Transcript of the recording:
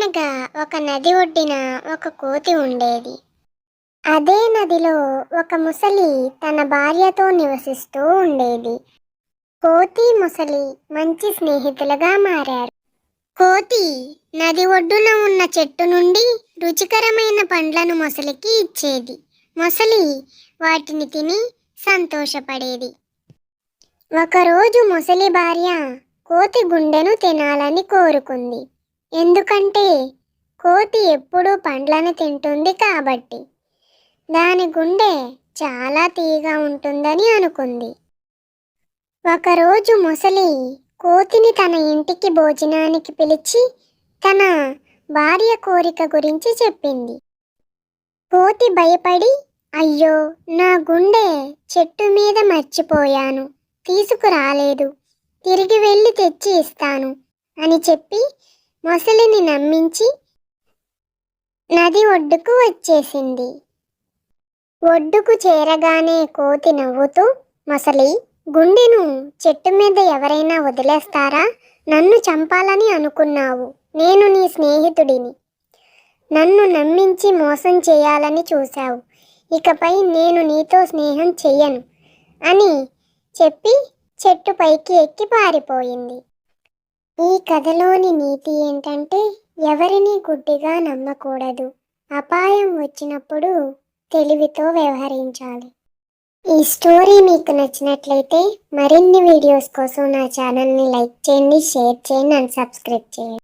అనగనగా ఒక నది ఒడ్డిన ఒక కోతి ఉండేది. అదే నదిలో ఒక ముసలి తన భార్యతో నివసిస్తూ ఉండేది. కోతి, ముసలి మంచి స్నేహితులుగా మారారు. కోతి నది ఒడ్డున ఉన్న చెట్టు నుండి రుచికరమైన పండ్లను మొసలికి ఇచ్చేది. మొసలి వాటిని తిని సంతోషపడేది. ఒకరోజు ముసలి భార్య కోతి గుండెను తినాలని కోరుకుంది. ఎందుకంటే కోతి ఎప్పుడూ పండ్లను తింటుంది కాబట్టి. దాని గుండె చాలా తీయగా ఉంటుందని అనుకుంది. ఒకరోజు ముసలి కోతిని తన ఇంటికి భోజనానికి పిలిచి తన భార్య కోరిక గురించి చెప్పింది. కోతి భయపడి, అయ్యో, నా గుండె చెట్టు మీద మర్చిపోయాను, తీసుకురాలేదు, తిరిగి వెళ్ళి తెచ్చి ఇస్తాను అని చెప్పి మొసలిని నమ్మించి నది ఒడ్డుకు వచ్చేసింది. ఒడ్డుకు చేరగానే కోతి నవ్వుతూ, మొసలి, గుండెను చెట్టు మీద ఎవరైనా వదిలేస్తారా? నన్ను చంపాలని అనుకున్నావు. నేను నీ స్నేహితుడిని. నన్ను నమ్మించి మోసం చేయాలని చూశావు. ఇకపై నేను నీతో స్నేహం చెయ్యను అని చెప్పి చెట్టు పైకి ఎక్కి పారిపోయింది. ఈ కథలోని నీతి ఏంటంటే ఎవరిని గుడ్డిగా నమ్మకూడదు. అపాయం వచ్చినప్పుడు తెలివితో వ్యవహరించాలి. ఈ స్టోరీ మీకు నచ్చినట్లయితే మరిన్ని వీడియోస్ కోసం నా ఛానల్ని లైక్ చేయండి, షేర్ చేయండి అండ్ సబ్స్క్రైబ్ చేయండి.